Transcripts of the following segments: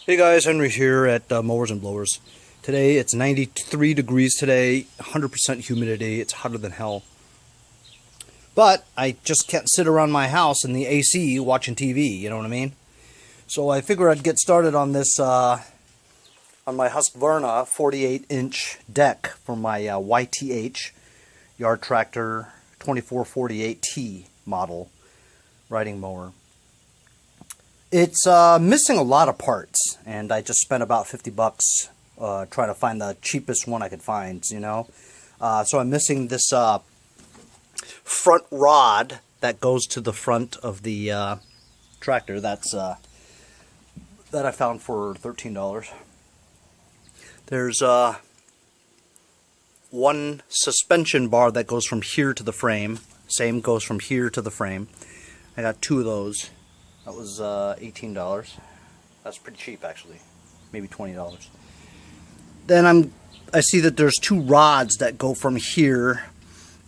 Hey guys, Henry here at Mowers and Blowers. Today it's 93 degrees today, 100% humidity, it's hotter than hell. But I just can't sit around my house in the AC watching TV, you know what I mean? So I figured I'd get started on this, on my Husqvarna 48-inch deck for my YTH Yard Tractor 2448T model riding mower. It's missing a lot of parts, and I just spent about 50 bucks trying to find the cheapest one I could find, you know. So I'm missing this front rod that goes to the front of the tractor. That's that I found for $13. There's one suspension bar that goes from here to the frame. Same goes from here to the frame. I got two of those. That was $18. That's pretty cheap, actually. Maybe $20. Then I see that there's two rods that go from here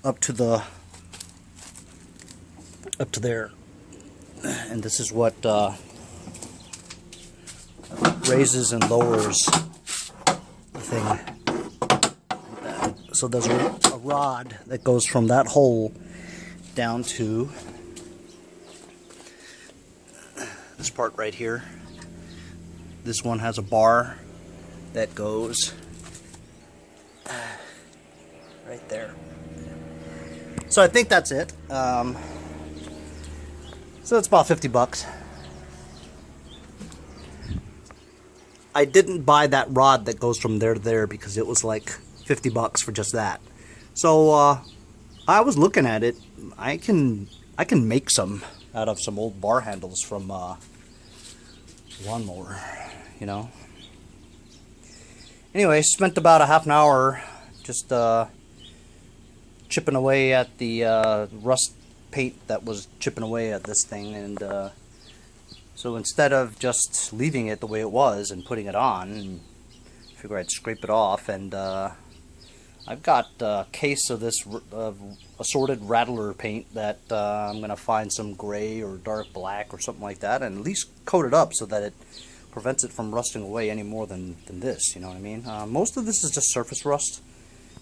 up to there, and this is what raises and lowers the thing. So there's a rod that goes from that hole down to this part right here. This one has a bar that goes right there. So I think that's it. So it's about 50 bucks. I didn't buy that rod that goes from there to there because it was like 50 bucks for just that. So I was looking at it. I can make some out of some old bar handles from lawnmower, you know. Anyway, spent about a half an hour just chipping away at the rust paint that was chipping away at this thing, and so instead of just leaving it the way it was and putting it on, I figured I'd scrape it off, and I've got a case of this assorted rattler paint that I'm going to find some gray or dark black or something like that, and at least coat it up so that it prevents it from rusting away any more than this, you know what I mean? Most of this is just surface rust,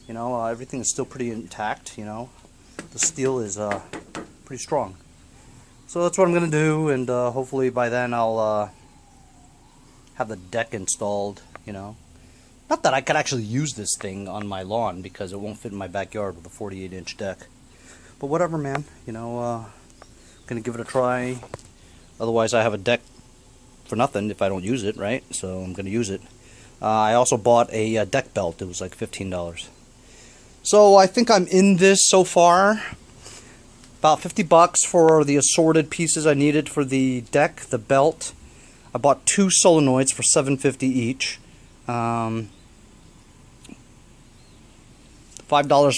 you know. Everything is still pretty intact, you know. The steel is pretty strong. So that's what I'm going to do, and hopefully by then I'll have the deck installed, you know. Not that I could actually use this thing on my lawn because it won't fit in my backyard with a 48-inch deck. But whatever, man. You know, I'm going to give it a try. Otherwise, I have a deck for nothing if I don't use it, right? So I'm going to use it. I also bought a deck belt. It was like $15. So I think I'm in this so far. About 50 bucks for the assorted pieces I needed for the deck, the belt. I bought two solenoids for $7.50 each. $5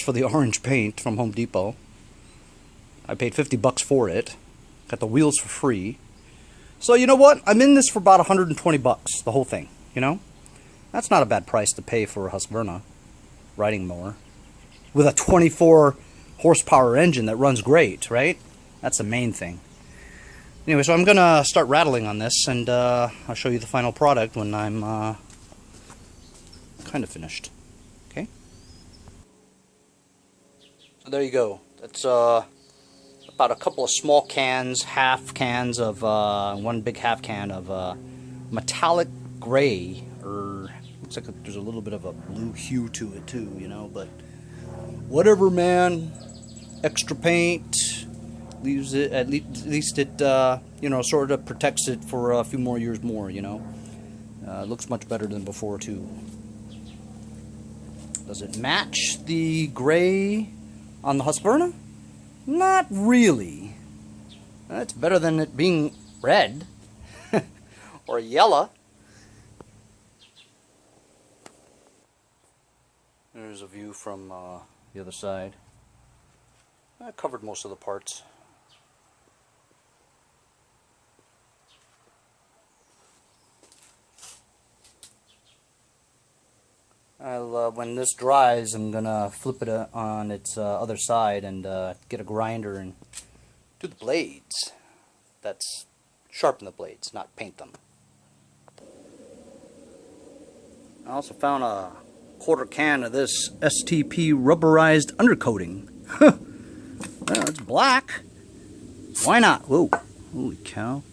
for the orange paint from Home Depot. I paid 50 bucks for it. Got the wheels for free. So you know what? I'm in this for about 120 bucks, the whole thing, you know? That's not a bad price to pay for a Husqvarna riding mower with a 24 horsepower engine that runs great, right? That's the main thing. Anyway, so I'm gonna start rattling on this, and I'll show you the final product when I'm kind of finished. Okay? So there you go. That's about a couple of small cans, half cans of one big half can of metallic gray, or looks like there's a little bit of a blue hue to it too, you know, but whatever, man. Extra paint leaves it, at least it you know, sort of protects it for a few more years more, you know. It looks much better than before too. Does it match the gray on the Husqvarna? Not really. It's better than it being red or yellow. There's a view from the other side. I covered most of the parts. When this dries, I'm gonna flip it on its other side and get a grinder and do the blades. That's sharpen the blades, not paint them. I also found a quarter can of this STP rubberized undercoating. Well, it's black. Why not? Whoa. Holy cow.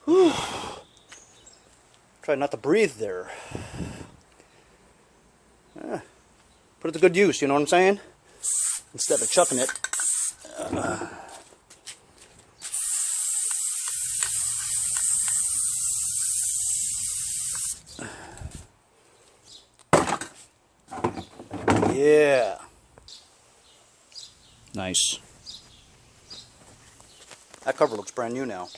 Whew. Try not to breathe there. Put it to good use, you know what I'm saying? Instead of chucking it. Yeah. Nice. That cover looks brand new now.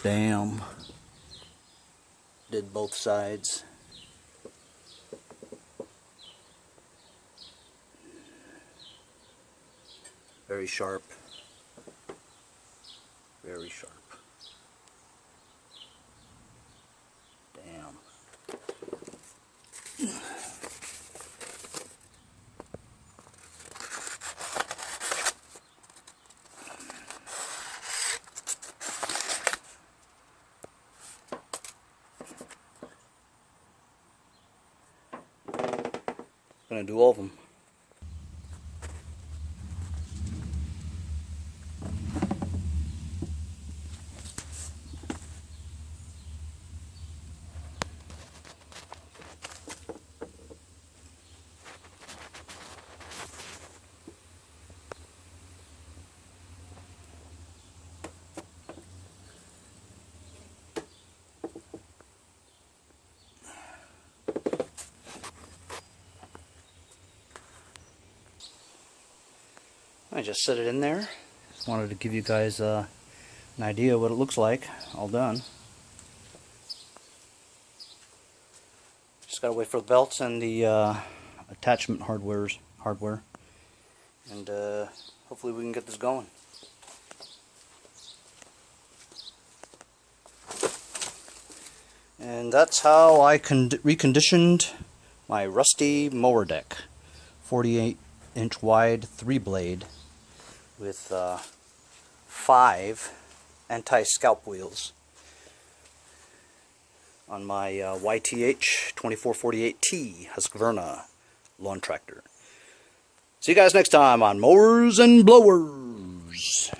Damn. Did both sides. Very sharp. Very sharp. Damn. Gonna do all of them. I just set it in there. Just wanted to give you guys an idea what it looks like all done. Just gotta wait for the belts and the attachment hardware, and hopefully we can get this going. And that's how I reconditioned my rusty mower deck. 48-inch wide 3-blade with 5 anti-scalp wheels on my Yth2448T Husqvarna lawn tractor. See you guys next time on Mowers and Blowers.